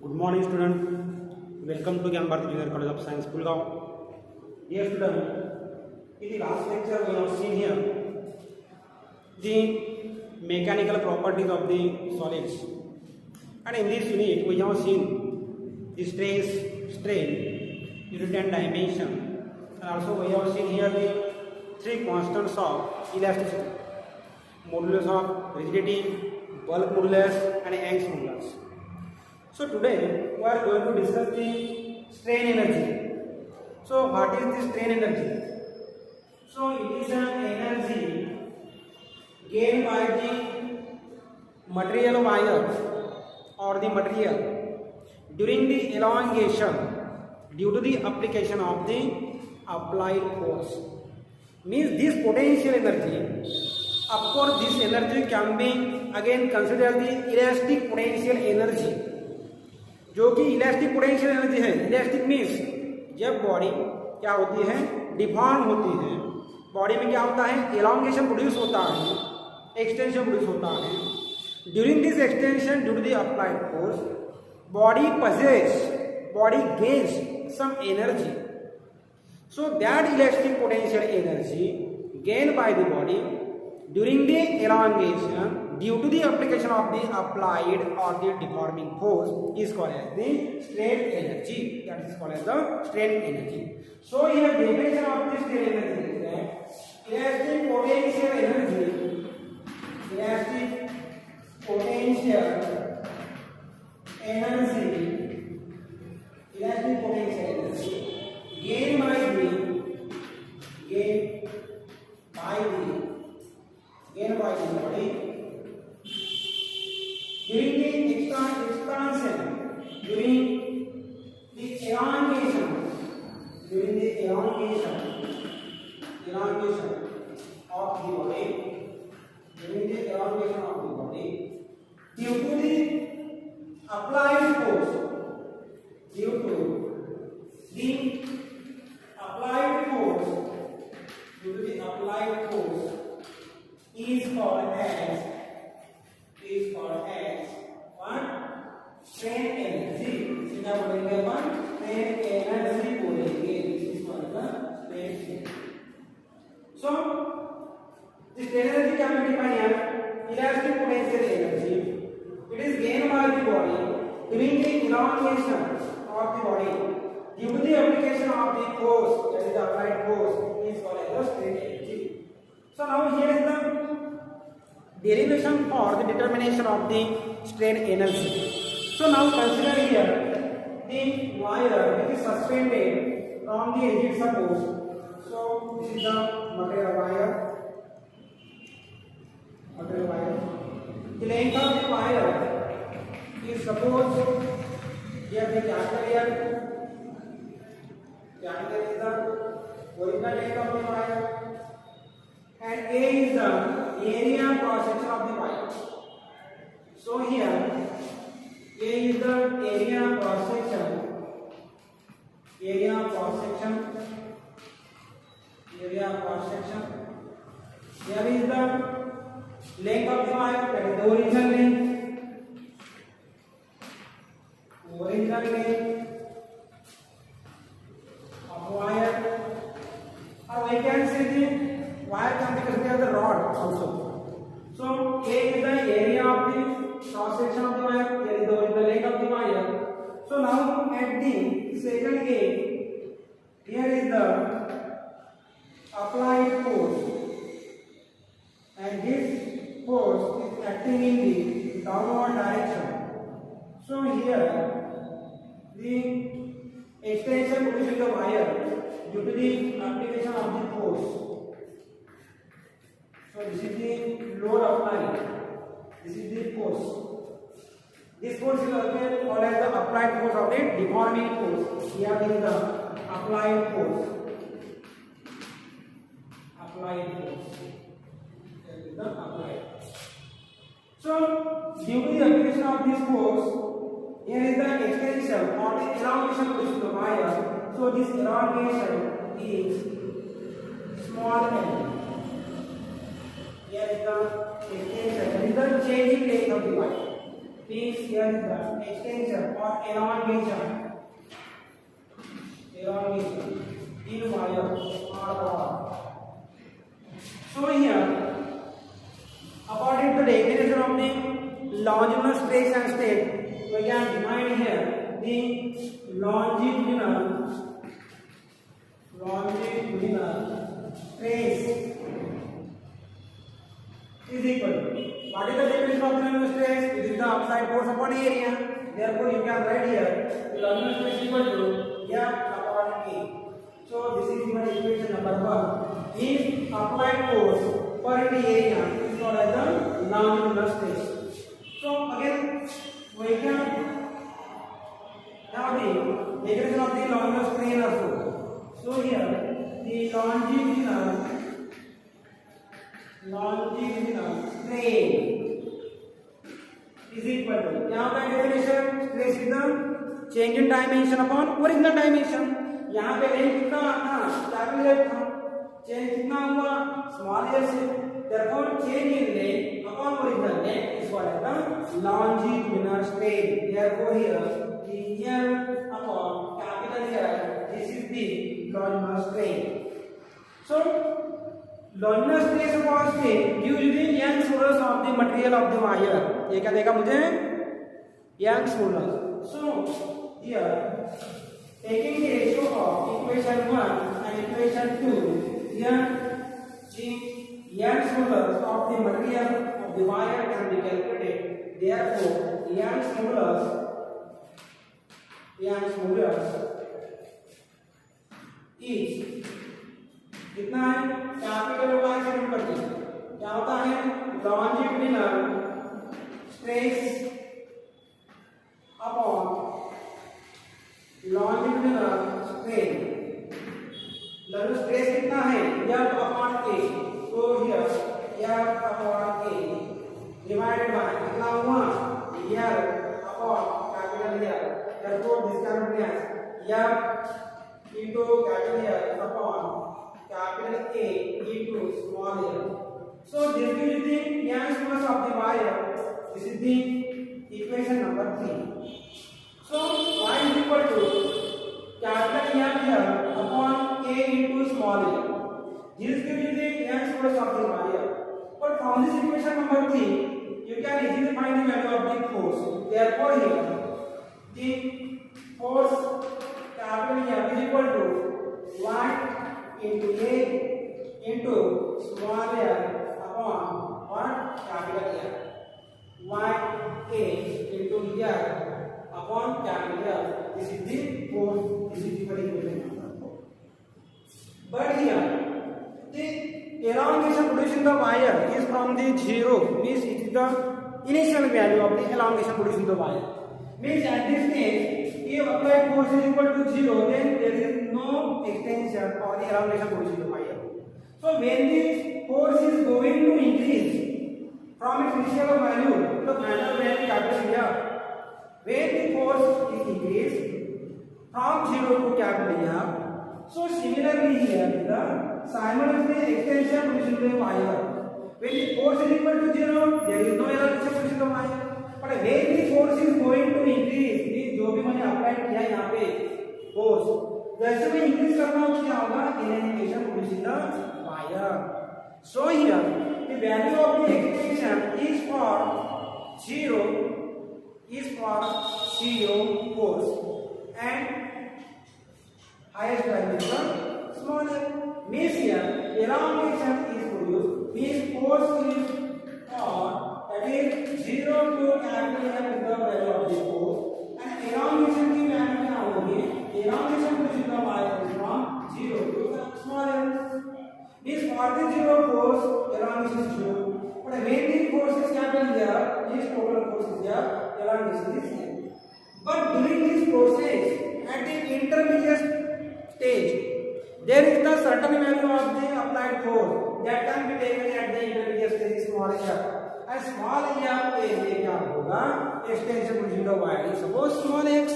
Good morning, student. Welcome to Gyan Bharati Junior College of Science, Gurgaon. Dear student, in the last lecture we have seen here the mechanical properties of the solids, and in this unit we have seen the stress, strain, unit and dimension, and also we have seen here the three constants of elasticity: modulus of rigidity, bulk modulus, and Young's modulus. So today we are going to discuss the strain energy. So what is the strain energy? So it is an energy gained by the material wire or the material during the elongation due to the application of the applied force. Means this potential energy, of course this energy can be again considered the elastic potential energy, जो कि elastic potential energy है. Elastic means जब body क्या होती है, deform होती है, body में क्या होता है, एलोंगेशन प्रोड्यूस होता है, एक्सटेंशन प्रोड्यूस होता है. During this extension due to the applied force body gains some energy. So that elastic potential energy gained by the body during the elongation due to the application of the applied or the deforming force is called as the strain energy. That is called as the strain energy. So here definition of the strain energy is that elastic potential energy, elastic potential energy, elastic potential energy gained by the body during the expansion, during the elongation of the body, due to the applied force, is called as what? Strain energy. सीधा बोलेंगे अपन strain energy बोलेंगे. This is called the strain energy. So the strain energy क्या में define है? Elastic potential energy. It is gained by the body during the elongation of the body due to the application of the force, that is the applied force, is called as the strain energy. So now here is the derivation for the determination of the strain energy. So now consider here the wire which is suspended from the rigid support. So this is the material wire. The length of the wire is suppose here the capital here. Capital is the original length of the wire, and A is the area cross section of the wire. So here A is the area cross section. Here is the length of the wire, that is the original length of wire, or we can say the wire can be considered as the rod also. So A is the area of the cross section of the wire, here is the length of the wire. So now at the second A, here is the applied force, and this force is acting in the downward direction. So here the extension produced the wire due to the application of the force. So this is the load applied. This is the force. This force is also called as the applied force of the deforming force. Here is the applied force. So due to the application of this force, here is the extension or the elongation produced the wire. So this elongation is small n. Here is the extension, that is the changing length of the wire. means here is the extension or elongation in wire or rod. So here, according to the definition of the longitudinal stress and strain, we can define here the longitudinal stress is equal to, what is the definition of the longitudinal stress? It is the applied force upon area. Therefore, you can write here the longitudinal stress is equal to F upon A. So this is my equation number 1. Is applied force per unit area is called as the longitudinal stress. So again, we can now the definition of the longitudinal strain also. So here the longitudinal strain is equal to, यहाँ का definition stress is the change in dimension upon original dimension. यहाँ पे range कितना था, capital F था, change कितना हुआ, small F से. therefore change in length upon original length is called as the longitudinal strain. therefore here the L upon capital L, this is the longitudinal strain. So longitudinal stress upon strain gives the Young's modulus of the material of the wire. ये क्या देगा मुझे, Young's modulus. So here taking the ratio of equation 1 and equation 2, here the Young's modulus of the material of the wire can be calculated. Therefore, Young's modulus is कितना है, capital Y से number दी. क्या होता है, longitudinal stress upon longitudinal strain. Longitudinal stress कितना है, F upon A. तो here F upon A divided by कितना हुआ, L upon capital L. therefore this can be as F into capital L upon capital A into small a. So this gives the Young's modulus of the wire. This is the equation number 3. So y is equal to capital M here upon A into small a. This gives the Young's modulus of the wire. But from this equation number 3, you can easily find the value of the force. Therefore here the force capital M is equal to y into A into small a upon what, capital A. Y A into L upon capital L. This is the force. This is the particular number. But here the elongation produced in the wire is from the 0. Means it is the initial value of the elongation produced in the wire. Means at this stage, if applied force is equal to 0, then there is no extension or the elongation produced in the wire. So when the force is going to increase from its initial value to the final value capital F, when the force is increased from 0 to capital F, so similarly here the simultaneous extension produced in the wire. When the force is equal to 0, there is no elongation produced in the wire. But when the force is going to increase, जो भी मैंने apply किया यहाँ पे force, जैसे मैं increase करता हूँ क्या होगा, elongation produced in the wire. So here the value of the extension is for 0 force and highest value is the small a. Means here elongation is produced, means force is for, that is 0 to capital F is the value of the force, and elongation की value क्या होगी, elongation produced in the wire is from 0 to the small a. Means for the 0 force elongation is 0, but when the force is capital F, this total force is F, elongation is 0. But during this process, at the intermediate stage, there is the certain value of the applied force that can be taken at the intermediate stage, small f. And small f is क्या होगा, extension producing the wire is suppose small x.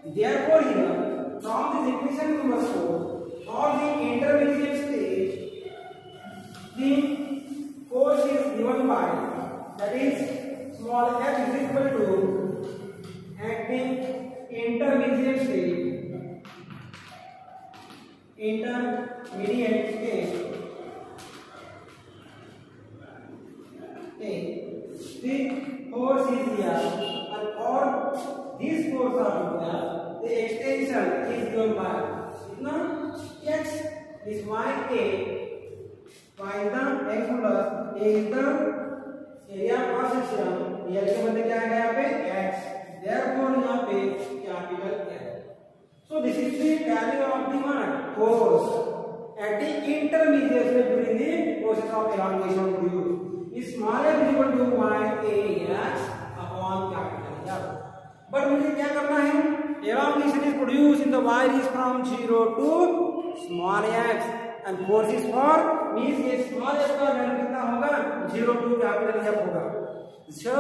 Therefore here from this equation number 4, for the intermediate stage, the force is given by, that is small f is equal to intermediate state, the force is here, and for this force of here, the extension is given by x is y a. Y is the x plus a is the area of section. Real के बदले क्या आएगा यहाँ पे x. Therefore यहाँ पे capital F. So this is the value of the force at the intermediate stage during the process of elongation produced. Is small f is equal to y a x upon capital F. But मुझे क्या करना है? Elongation is produced in the wire is from 0 to small x and force is for means ये small f का value कितना होगा? 0 to capital F होगा. So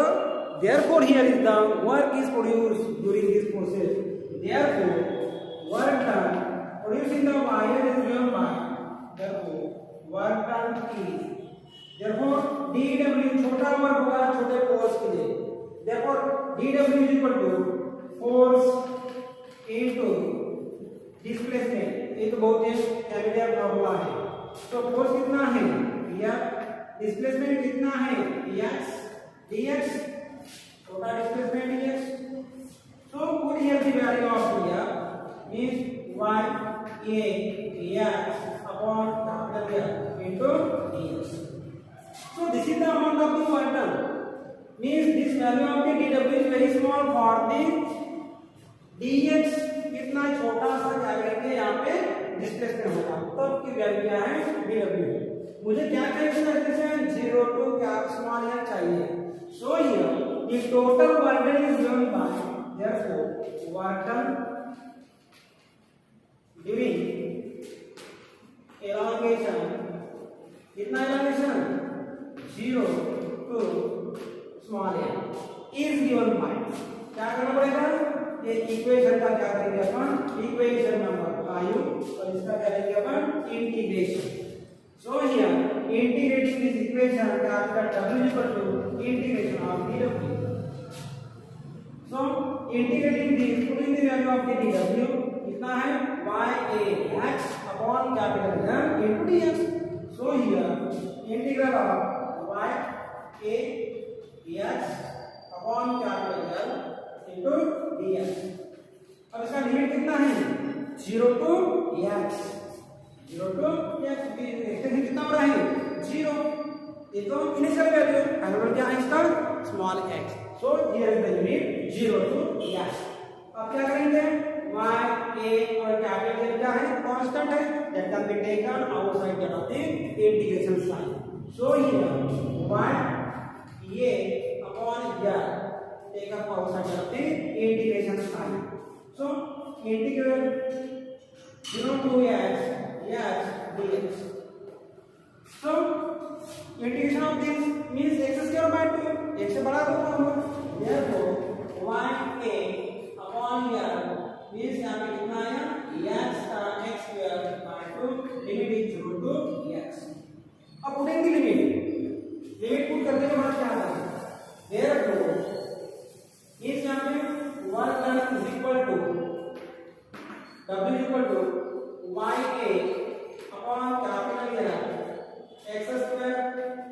therefore here is the work is produced during this process. Therefore work done producing the wire is given by, therefore work done is, therefore dw छोटा work होगा छोटे force के लिए. Therefore dw is equal to force into displacement. ये तो बहुत ही familiar formula है. तो फोर्स कितना है? F. डिस्प्लेसमेंट कितना है? x dx. छोटा displacement dx. So put here the value of F means y a x upon capital F into dx. So this is the amount of the work done. Means this value of the dw is very small for the dx. कितना छोटा सा क्या करेंगे यहाँ पे displacement होगा. तो की वैल्यू क्या है? dw है. मुझे क्या कैलकुलेट करते हैं? 0 to क्या स्मॉल या चाहिए. So here the total work done is given by, therefore work done during elongation, कितना elongation? 0 to small n is given by, क्या करना पड़ेगा? ये इक्वेशन का क्या करेंगे अपन? इक्वेशन नंबर 5 और इसका क्या करेंगे अपन? Integration. So here integrating this equation capital W is equal to integration of dw. So integrating this, putting the value of the dw कितना है? y a x upon capital M into dx. So here integral of y a dx upon capital M into dx. अब इसका limit कितना है? 0 to x. 0 to x extension कितना हो रहा है? 0. ये तो इनिशियल वैल्यू एंगल क्या है इसका? Small x. So here is the limit 0 to x. अब क्या करेंगे? y a और कैपिटल M क्या है? कांस्टेंट है. That can be taken outside that of the integration sign. So here y a upon r take up outside of the integration sign. So integral 0 to x dx. So integration of this means x square by 2. x से बड़ा तो कम होगा. Therefore y a upon r means यहाँ पे कितना आया? x square by 2. Limit is 0 to x. अब putting the limit put करने के बाद क्या आता है? Therefore इस यहाँ पे work done is equal to W is equal to y a upon capital R x square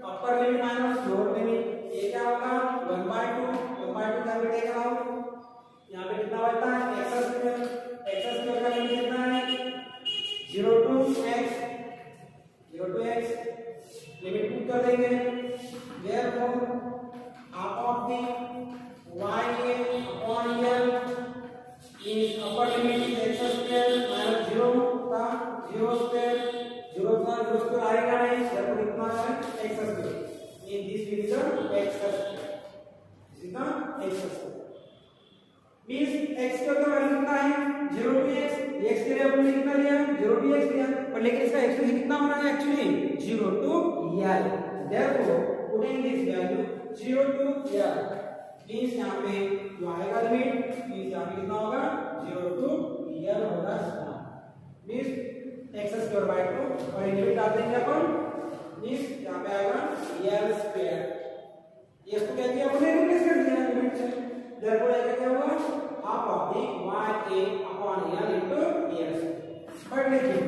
upper limit minus lower limit. ये क्या होगा? 1/2 का भी टेक आउट. यहाँ पे कितना बचता है? x square का लिमिट कितना है? 0 to x लिमिट पुट कर देंगे. Therefore half of the y a upon l is upper limit is x square minus 0 का 0 square आएगा नहीं. therefore कितना है? x square. in this will be the x square. this is the x square means x square का value कितना है? 0 to x. x के लिए हमने कितना लिया? 0 to x लिया. पर लेकिन इसका x कितना होना है actually? 0 to l. therefore putting this value 0 to l means यहाँ पे जो आएगा लिमिट means यहाँ पे कितना होगा? 0 to l होगा. means x square by 2 और लिमिट डाल देंगे अपन. means यहाँ पे आएगा l square. ये इसको क्या किया हमने? रिप्लेस कर दिया लिमिट से. therefore क्या होगा? half of the y a upon l into l. but लेकिन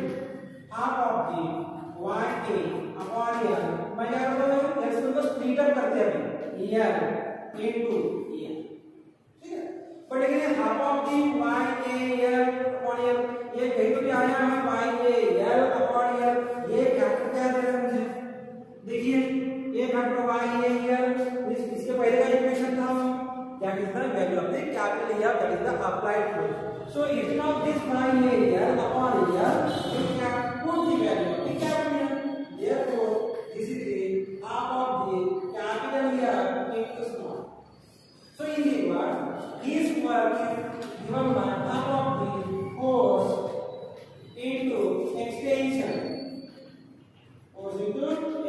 L into E. ठीक है, बट लेकिन half of the y a l upon l, ये कहीं तो भी आया है y a l upon l, ये फैक्टर क्या दे रहा है मुझे, देखिए ये फैक्टर y a l, इसके पहले का इक्वेशन था, that is the value of the capital A, that is the applied force. So instead of this y a l upon l, you can put the value of the capital A. Therefore this is the half of the capital A into small. So in the word, this work is given by half of the force into extension. Force into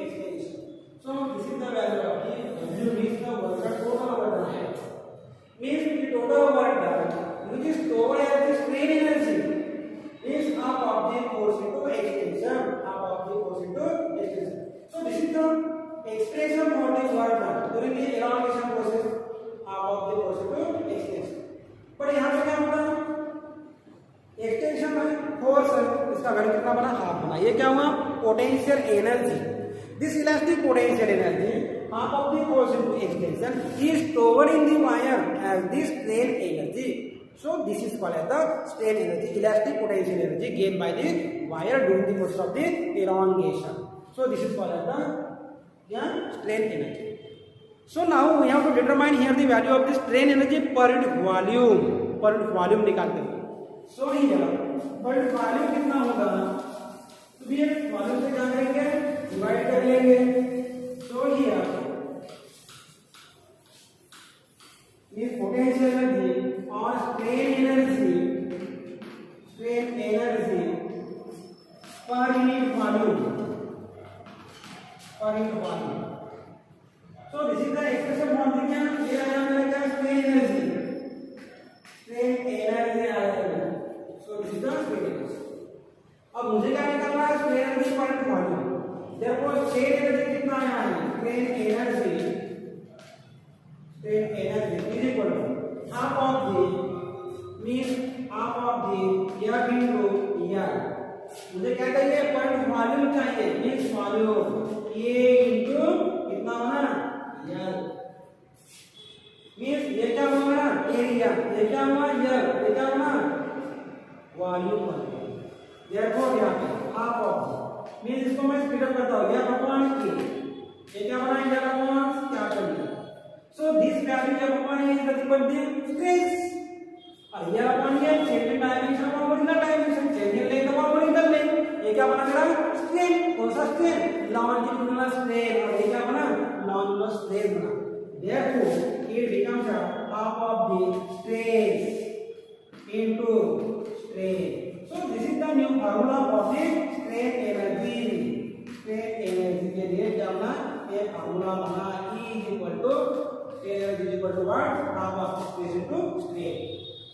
extension. So this is the value of the W means the work total work done. Means the total work done, which is stored as the strain energy, is half of the force into extension. Half of the force into extension. So this is the expression for the work done during the elongation process. Half of the force into extension. पर यहाँ पे क्या होगा, extension में force इसका value कितना बना, half बना, ये क्या हुआ, potential energy, this elastic potential energy half of the force into extension is stored in the wire as the strain energy. So this is called as the strain energy, elastic potential energy gained by the wire during the process of the elongation. So this is called as the strain energy. So now we have to determine here the value of the strain energy per unit volume. Per unit volume निकालते हैं. So here per unit volume कितना होगा, तो ये volume से क्या करेंगे, divide कर लेंगे. So here this potential energy or strain energy per unit volume. So this is the expression for the क्या, ये आया मेरा क्या, strain energy आया. So this is the strain energy. अब मुझे क्या निकालना है, strain energy per unit volume. Therefore strain energy कितना आया है, strain energy is equal to half of the means half of the F into L. मुझे क्या चाहिए, पर unit volume चाहिए, means volume A into कितना होना, L. means ये क्या होगा, एरिया, ये क्या हुआ, L, ये क्या हुआ, वॉल्यूम. Therefore यहाँ पे half of means इसको मैं स्पीड अप करता हूँ, F upon A, ये क्या बना, F upon capital. So this value F upon A is nothing but the stress. और F upon A change in dimension upon original dimension, change in length upon original length. ये क्या बना मेरा, strain. कौन सा strain, longitudinal strain, और ये क्या बना, longitudinal strain बना. Therefore it becomes half of the stress into strain. So this is the new formula for the strain energy. Strain energy के लिए क्या बना, ये formula बना, E is equal to strain energy is equal to what, half of the stress into strain.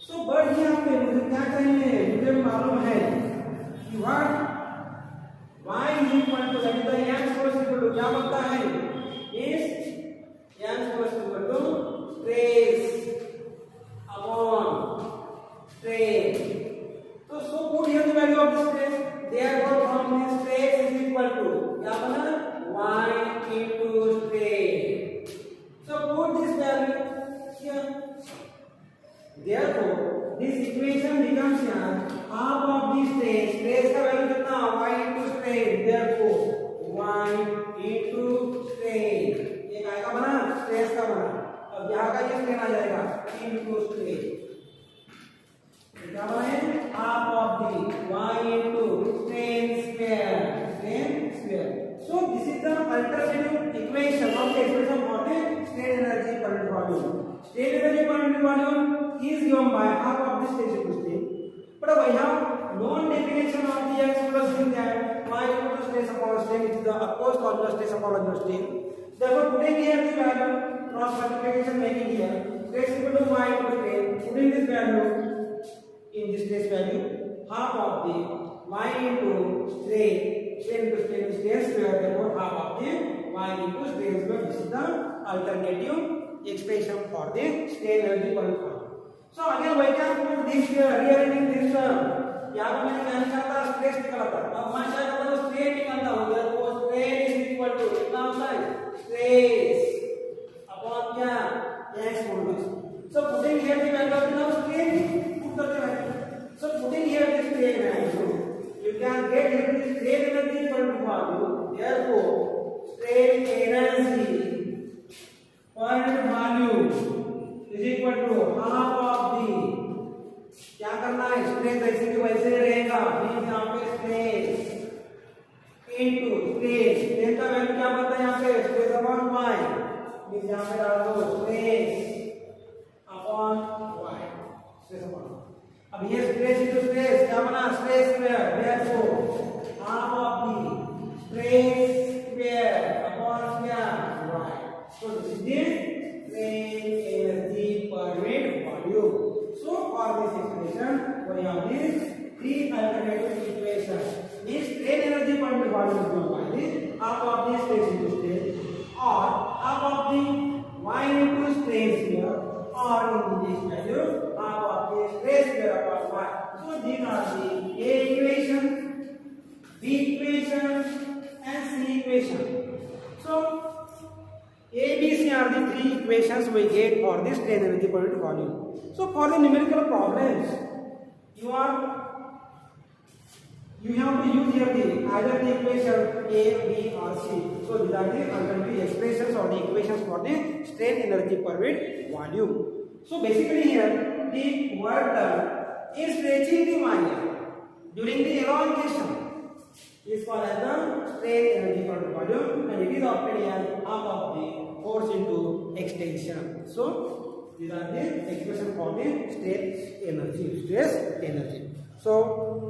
So but यहाँ पे मुझे क्या चाहिए, मुझे मालूम है कि what y is equal to, that is the Young's force equal to क्या बनता है, is Young's force equal to stress upon strain. So put here the value of the stress. Therefore from this stress is equal to क्या बना, y into strain. So put this value here. Therefore this equation becomes here half of the stress. Stress का value कितना, y into strain. Therefore y into strain. ये काय का बना, stress का बना. अब यहाँ का ये strain आ जाएगा into strain. क्या बना है, half of the y into strain square. So this is the alternative equation of the expression for the strain energy per unit volume. Strain energy per unit volume is given by half of the stress into strain. But I have known definition of the expression that y equal to stress upon strain, which is the opposed continuous stress upon continuous strain. Therefore putting here the value, cross multiplication making here, stress equal to y equal to strain, putting this value in this stress value, half of the y into strain into strain square, therefore half of the y into strain square. This is the alternative expression for the strain energy per unit volume. So again we can put this rearranging this term. यहाँ पर मैंने क्या निकाला था, stress निकाला था. अब मैं क्या करता हूँ, स्ट्रेन निकालता हूँ. therefore strain is equal to कितना होता है, stress upon value. Therefore, strain energy per unit volume is equal to half of the, क्या करना है, स्ट्रेन जैसे कि वैसे रहेगा, मींस यहाँ पे स्ट्रेन इनटू स्ट्रेन, स्ट्रेन का वैल्यू क्या बनता है यहाँ पे, स्ट्रेस अपॉन वाई, मींस यहाँ पे डाल दो stress upon Y, stress upon, अब ये स्ट्रेस इनटू स्ट्रेस क्या बना, stress square, therefore half of the stress square upon square Y, so this is strain energy per unit volume. So for this expression we have these three alternative equations. This strain energy per unit volume is given by this half of the stress into strain or half of the y into strain sphere or in this value half of the stress sphere upon y. So these are the A equation, B equation and C equation. So A, B, C are the three equations we get for this strain energy per unit volume. So for the numerical problems, you have to use here the either the equation A, B or C. So these are the alternative expressions or the equations for the strain energy per unit volume. So basically here the work done in stretching the wire during the elongation is called as the strain energy per unit volume, and it is obtained as half of the force into extension. So these are the expression for the stress energy. So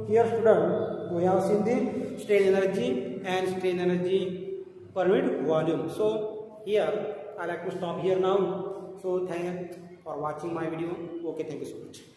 here student, we have seen the strain energy and strain energy per unit volume. So here I like to stop here now. So thank you for watching my video. Okay, thank you so much.